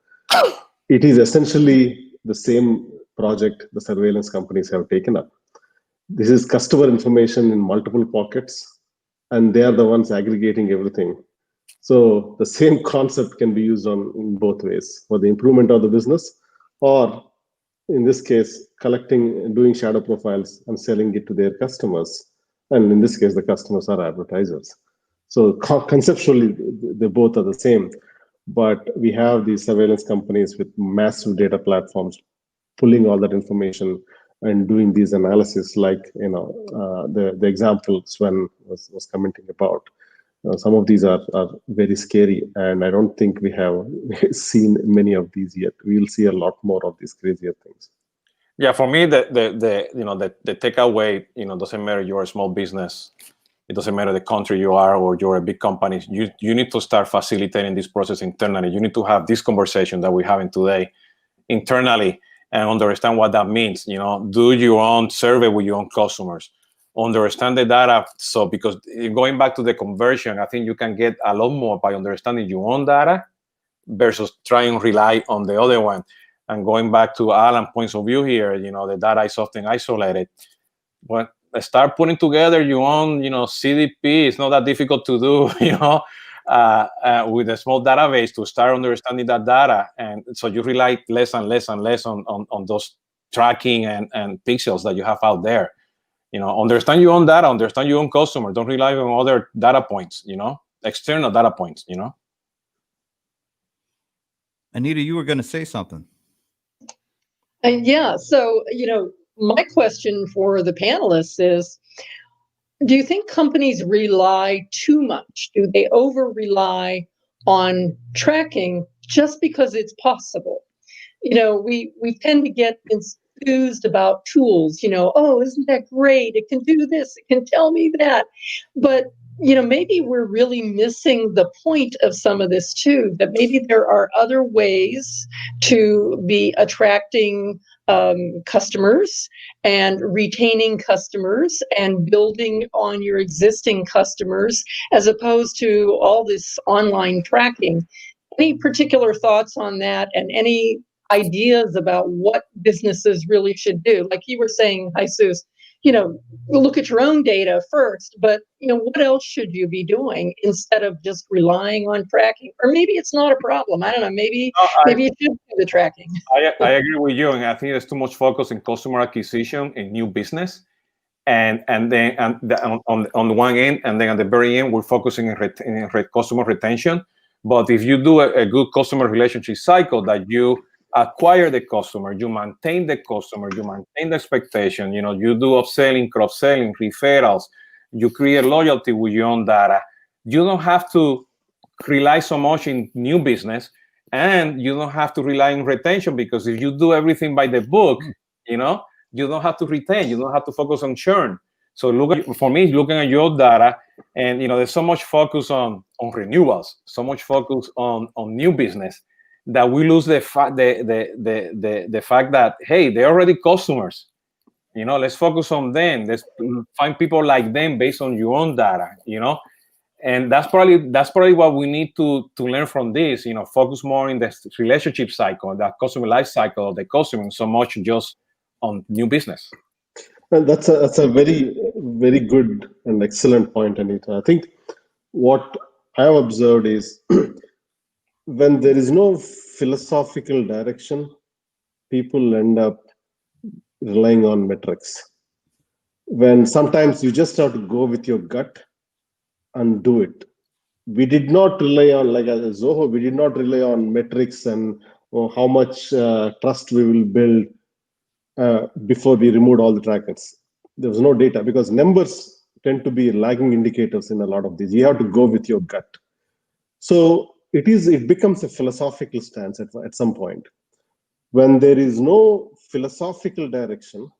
It is essentially the same project the surveillance companies have taken up. This is customer information in multiple pockets, and they are the ones aggregating everything. So the same concept can be used in both ways, for the improvement of the business, or in this case, doing shadow profiles and selling it to their customers. And in this case, the customers are advertisers. So conceptually, they both are the same. But we have these surveillance companies with massive data platforms pulling all that information and doing these analysis, like the example Sven was commenting about. Some of these are very scary, and I don't think we have seen many of these yet. We'll see a lot more of these crazier things. Yeah, for me, the takeaway, doesn't matter you're a small business, it doesn't matter the country you are or you're a big company. You need to start facilitating this process internally. You need to have this conversation that we're having today internally and understand what that means. Do your own survey with your own customers. Understand the data. So, because going back to the conversion, I think you can get a lot more by understanding your own data versus trying to rely on the other one. And going back to Alan's points of view here, the data is often isolated. But start putting together your own, CDP. It's not that difficult to do, with a small database to start understanding that data. And so you rely less and less and less on those tracking and pixels that you have out there. Understand your own data, understand your own customer. Don't rely on other data points, external data points, Anita, you were going to say something. Yeah, so, my question for the panelists is, do you think companies rely too much? Do they over-rely on tracking just because it's possible? We tend to get enthused about tools, oh, isn't that great? It can do this, it can tell me that. But, maybe we're really missing the point of some of this too, that maybe there are other ways to be attracting customers and retaining customers and building on your existing customers as opposed to all this online tracking. Any particular thoughts on that, and any ideas about what businesses really should do? Like you were saying, Jesus, look at your own data first, but what else should you be doing instead of just relying on tracking? Or maybe it's not a problem. I don't know. Maybe you should do the tracking. I agree with you, and I think there's too much focus in customer acquisition in new business, and then on the one end, and then at the very end, we're focusing in customer retention. But if you do a good customer relationship cycle, that you acquire the customer, you maintain the customer, you maintain the expectation, you do upselling, cross-selling, referrals, you create loyalty with your own data. You don't have to rely so much in new business, and you don't have to rely on retention, because if you do everything by the book, you don't have to retain, you don't have to focus on churn. So for me, looking at your data, and there's so much focus on renewals, so much focus on new business, that we lose the fact that, hey, they're already customers. Let's focus on them. Let's find people like them based on your own data. And that's probably what we need to learn from this. Focus more in the relationship cycle, the customer life cycle of the customer, so much just on new business. Well, that's a very, very good and excellent point, Anita. I think what I have observed is when there is no philosophical direction, people end up relying on metrics. When sometimes you just have to go with your gut and do it. We did not rely on, like as Zoho, we did not rely on metrics and how much trust we will build before we removed all the trackers. There was no data, because numbers tend to be lagging indicators in a lot of these. You have to go with your gut. So it becomes a philosophical stance at some point. When there is no philosophical direction,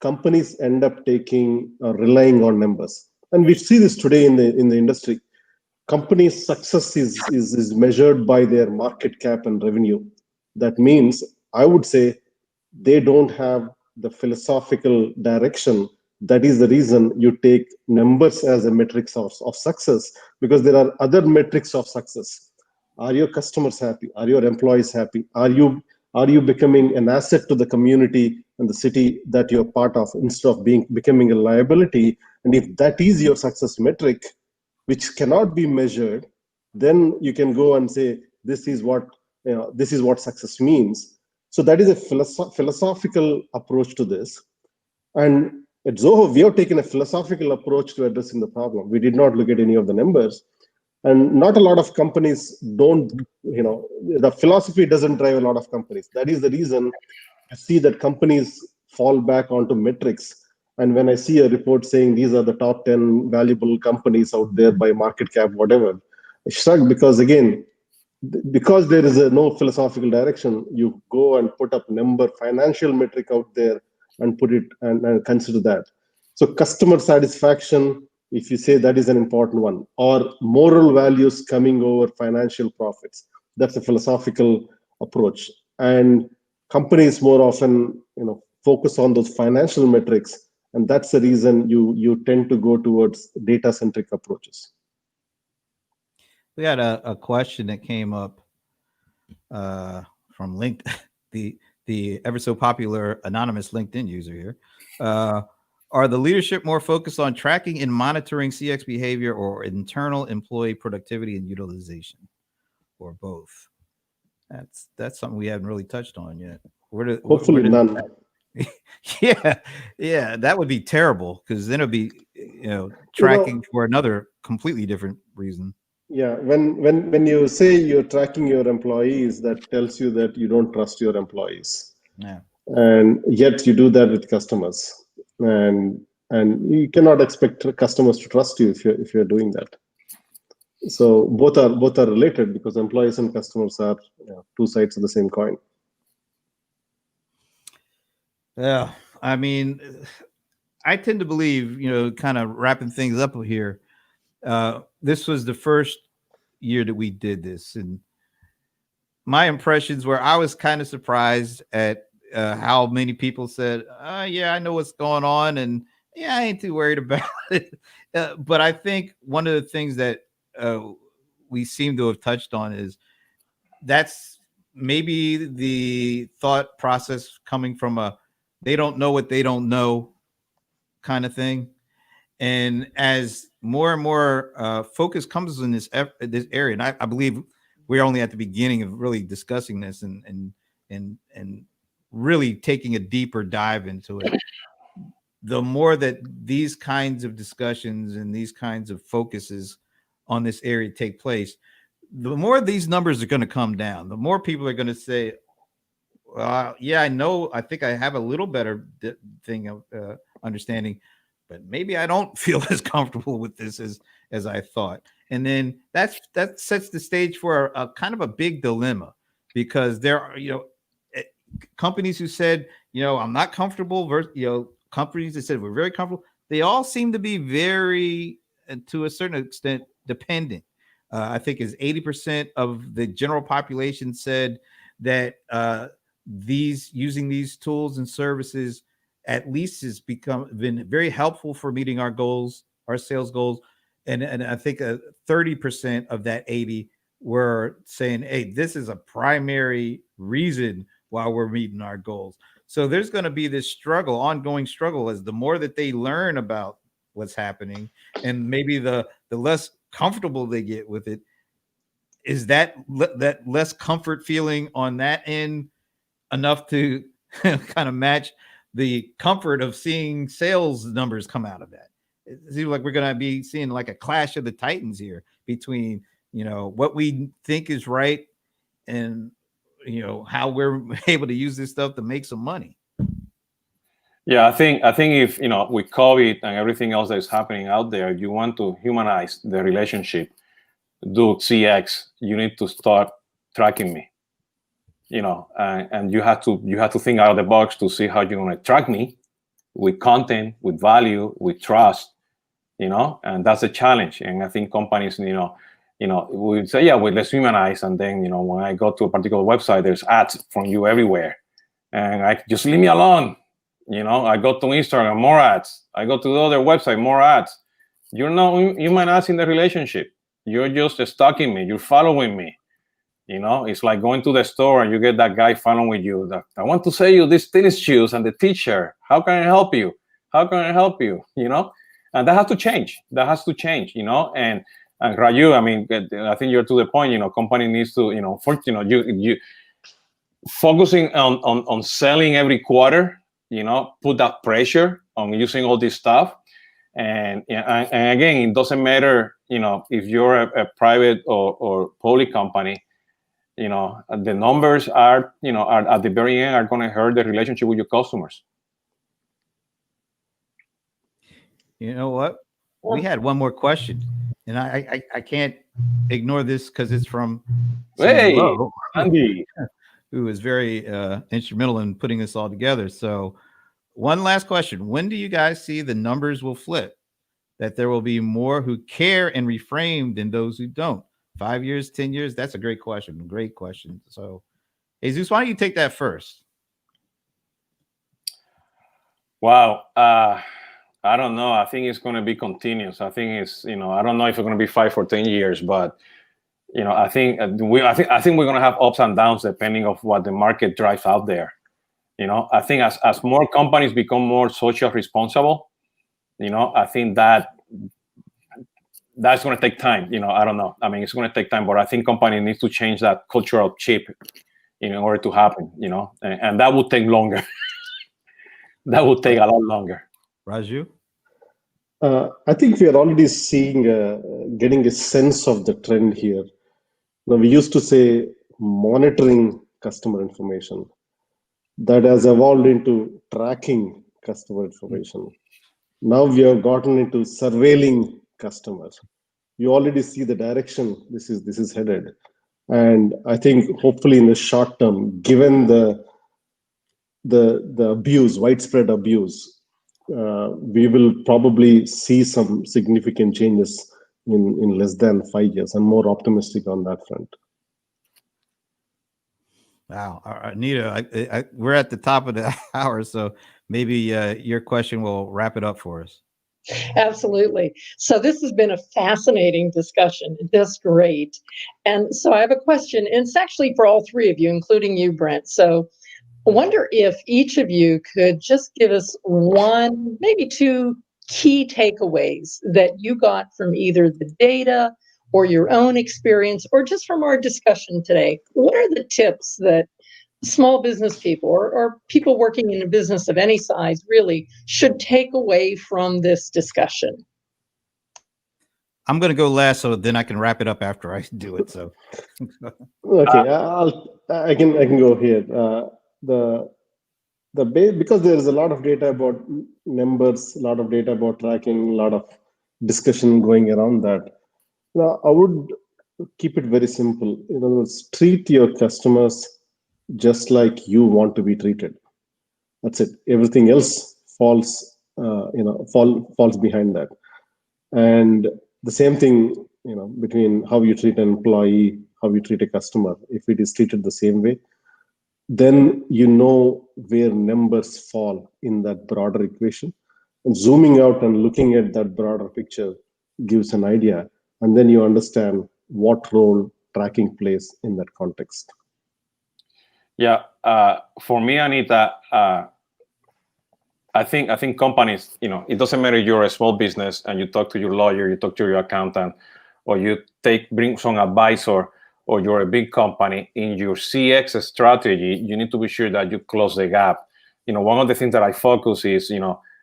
companies end up relying on numbers. And we see this today in the industry. Companies' success is measured by their market cap and revenue. That means, I would say, they don't have the philosophical direction. That is the reason you take numbers as a metrics of success, because there are other metrics of success. Are your customers happy? Are your employees happy? Are you becoming an asset to the community and the city that you're part of, instead of becoming a liability? And if that is your success metric, which cannot be measured, then you can go and say, this is what success means. So that is a philosophical approach to this. And at Zoho, we have taken a philosophical approach to addressing the problem. We did not look at any of the numbers. And not a lot of companies don't, the philosophy doesn't drive a lot of companies. That is the reason I see that companies fall back onto metrics. And when I see a report saying these are the top 10 valuable companies out there by market cap, whatever, I shrug, because again, because there is no philosophical direction, you go and put up financial metric out there and put it and consider that. So customer satisfaction, if you say that is an important one, or moral values coming over financial profits, that's a philosophical approach. And companies more often, focus on those financial metrics, and that's the reason you tend to go towards data-centric approaches. We had a question that came up from the ever so popular anonymous LinkedIn user here. Are the leadership more focused on tracking and monitoring CX behavior, or internal employee productivity and utilization, or both? That's something we haven't really touched on yet. Hopefully none. Yeah, that would be terrible because then it'll be, tracking for another completely different reason. Yeah, when you say you're tracking your employees, that tells you that you don't trust your employees, Yeah. and yet you do that with customers, and you cannot expect customers to trust you if you're doing that. So both are related because employees and customers are two sides of the same coin. Yeah, I mean, I tend to believe, kind of wrapping things up here. This was the first year that we did this, and my impressions were I was kind of surprised at how many people said, "Yeah, I know what's going on, and yeah, I ain't too worried about it." But I think one of the things that we seem to have touched on is that's maybe the thought process coming from a they don't know what they don't know kind of thing. And as more and more focus comes in this area, and I believe we're only at the beginning of really discussing this and really taking a deeper dive into it. The more that these kinds of discussions and these kinds of focuses on this area take place, the more these numbers are going to come down. The more people are going to say, yeah, I know. I think I have a little better thing of understanding, but maybe I don't feel as comfortable with this as I thought. And then that sets the stage for a kind of a big dilemma, because there are companies who said I'm not comfortable versus companies that said we're very comfortable. They all seem to be very to a certain extent dependent. I think is 80% of the general population said that using these tools and services at least has been very helpful for meeting our goals, our sales goals. And I think 30% of that 80 were saying, hey, this is a primary reason why we're meeting our goals. So there's going to be this ongoing struggle, as the more that they learn about what's happening and maybe the less comfortable they get with it, is that less comfort feeling on that end enough to kind of match the comfort of seeing sales numbers come out of that? It seems like we're going to be seeing like a clash of the titans here between what we think is right and how we're able to use this stuff to make some money. Yeah, I think if with COVID and everything else that is happening out there, you want to humanize the relationship, do CX, you need to start tracking me. And you have to think out of the box to see how you're going to track me with content, with value, with trust, and that's a challenge. And I think companies, we say, yeah, well, let's humanize. And then, when I go to a particular website, there's ads from you everywhere. And I just leave me alone. I go to Instagram, more ads. I go to the other website, more ads. You're not humanizing the relationship. You're just stalking me. You're following me. It's like going to the store and you get that guy following you. I want to sell you these tennis shoes and the t-shirt. How can I help you? How can I help you? And that has to change. And Raju, I mean, I think you're to the point. Company needs to, you focusing on selling every quarter. Put that pressure on using all this stuff. And again, it doesn't matter, if you're a private or public company. The numbers are at the very end are going to hurt the relationship with your customers. You know what? We had one more question, and I can't ignore this because it's from Hey, Andy, who is very instrumental in putting this all together. So one last question. When do you guys see the numbers will flip? That there will be more who care and reframe than those who don't? 5 years, 10 years? That's a great question. Great question. So, Jesus, why don't you take that first? Wow. I don't know. I think it's going to be continuous. I think it's, I don't know if it's going to be 5 or 10 years, but, I think we're going to have ups and downs depending on what the market drives out there. I think as more companies become more social responsible, I think that's going to take time. I don't know. I mean, it's going to take time, but I think company needs to change that cultural chip in order to happen, and that would take longer. that would take a lot longer. Raju? I think we are already seeing, getting a sense of the trend here. Now, we used to say monitoring customer information. That has evolved into tracking customer information. Now we have gotten into surveilling customers. You already see the direction this is headed. And I think hopefully in the short term, given the abuse, widespread abuse, we will probably see some significant changes in less than 5 years. I'm more optimistic on that front. Wow, Anita, we're at the top of the hour, so maybe your question will wrap it up for us. Absolutely. So this has been a fascinating discussion, just great. And so I have a question, and it's actually for all three of you, including you, Brent. So I wonder if each of you could just give us one, maybe two key takeaways that you got from either the data or your own experience, or just from our discussion today. What are the tips that small business people or people working in a business of any size really should take away from this discussion? I'm going to go last, so then I can wrap it up after I do it. So, okay, I can go here. Because there is a lot of data about numbers, a lot of data about tracking, a lot of discussion going around that. Now, I would keep it very simple. In other words, treat your customers just like you want to be treated. That's it. Everything else falls behind that. And the same thing, between how you treat an employee, how you treat a customer. If it is treated the same way, then you know where numbers fall in that broader equation. And zooming out and looking at that broader picture gives an idea, and then you understand what role tracking plays in that context. Yeah, for me, Anita, I think companies, it doesn't matter if you're a small business and you talk to your lawyer, you talk to your accountant, or you bring some advisor, or you're a big company. In your CX strategy, you need to be sure that you close the gap. One of the things that I focus is,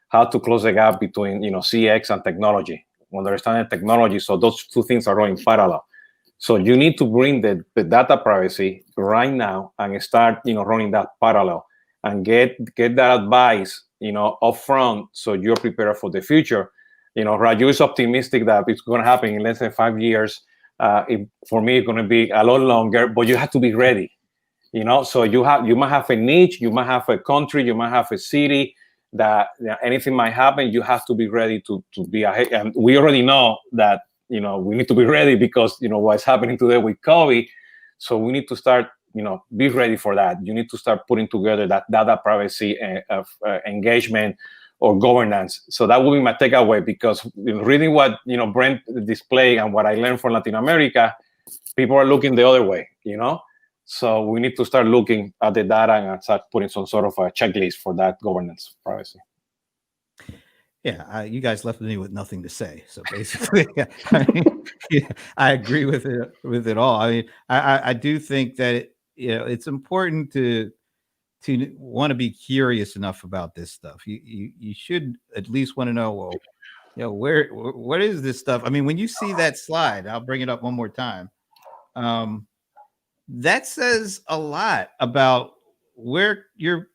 how to close the gap between, CX and technology, understanding technology. So those two things are running parallel. So you need to bring the data privacy right now and start, running that parallel and get that advice, upfront, so you're prepared for the future. Raju is optimistic that it's going to happen in less than 5 years. For me, it's going to be a lot longer, but you have to be ready. So you might have a niche, you might have a country, you might have a city that anything might happen. You have to be ready to be ahead. And we already know that, we need to be ready because, what's happening today with COVID. So we need to start, be ready for that. You need to start putting together that data privacy engagement or governance. So that will be my takeaway, because reading what, Brent displayed and what I learned from Latin America, people are looking the other way, So we need to start looking at the data and start putting some sort of a checklist for that governance privacy. Yeah, you guys left me with nothing to say. So basically, I agree with it all. I mean, I do think that it's important to want to be curious enough about this stuff. You should at least want to know, well, what is this stuff? I mean, when you see that slide, I'll bring it up one more time. That says a lot about where your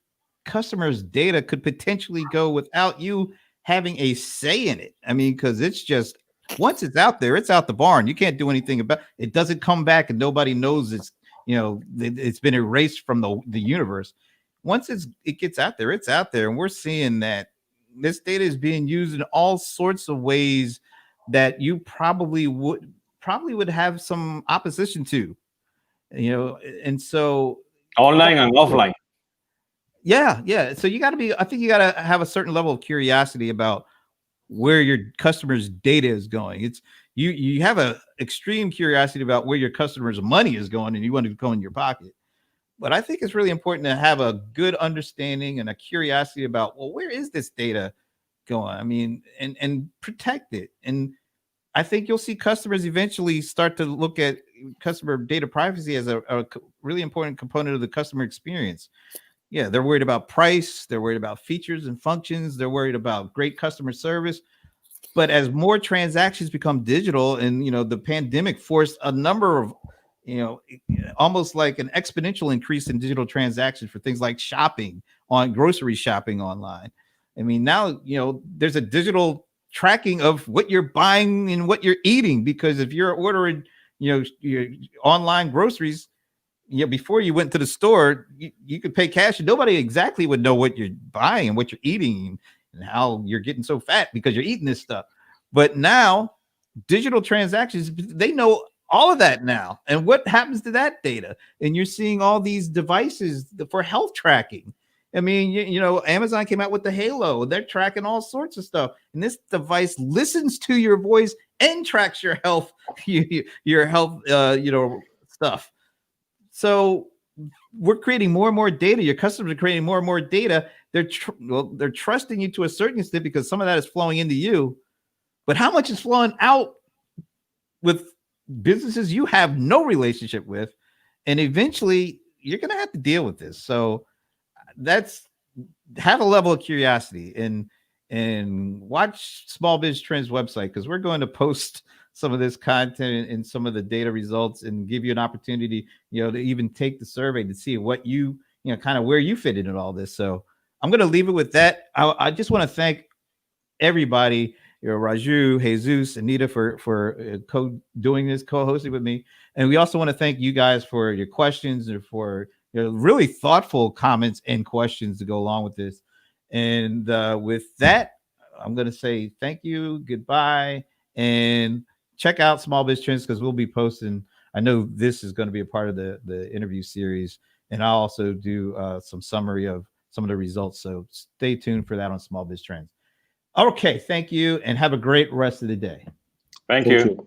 customers' data could potentially go without you having a say in it. I mean, because it's just, once it's out there, it's out the barn. You can't do anything about it. It doesn't come back, and nobody knows it's been erased from the universe. Once it gets out there, it's out there, and we're seeing that this data is being used in all sorts of ways that you probably would have some opposition to, and so online and offline. Yeah. So I think you got to have a certain level of curiosity about where your customers' data is going. It's you have a extreme curiosity about where your customers' money is going, and you want to go in your pocket. But I think it's really important to have a good understanding and a curiosity about, well, where is this data going? I mean, and protect it. And I think you'll see customers eventually start to look at customer data privacy as a really important component of the customer experience. Yeah, they're worried about price. They're worried about features and functions. They're worried about great customer service. But as more transactions become digital, and the pandemic forced a number of, almost like an exponential increase in digital transactions for things like shopping, on grocery shopping online. I mean, now there's a digital tracking of what you're buying and what you're eating, because if you're ordering your online groceries, before you went to the store, you could pay cash and nobody exactly would know what you're buying and what you're eating and how you're getting so fat because you're eating this stuff. But now digital transactions, they know all of that now. And what happens to that data? And you're seeing all these devices for health tracking. I mean, Amazon came out with the Halo. They're tracking all sorts of stuff. And this device listens to your voice and tracks your health, your health, stuff. So we're creating more and more data. Your customers are creating more and more data. They're trusting you to a certain extent because some of that is flowing into you. But how much is flowing out with businesses you have no relationship with? And eventually you're going to have to deal with this. So have a level of curiosity and watch Small Biz Trends website, because we're going to post some of this content and some of the data results and give you an opportunity, to even take the survey to see what kind of where you fit in all this. So I'm going to leave it with that. I just want to thank everybody, Raju, Jesus, Anita for doing this, co-hosting with me. And we also want to thank you guys for your questions and for really thoughtful comments and questions to go along with this. And with that, I'm going to say thank you, goodbye, and check out Small Biz Trends, because we'll be posting. I know this is going to be a part of the interview series, and I'll also do some summary of some of the results. So stay tuned for that on Small Biz Trends. Okay, thank you, and have a great rest of the day. Thank you.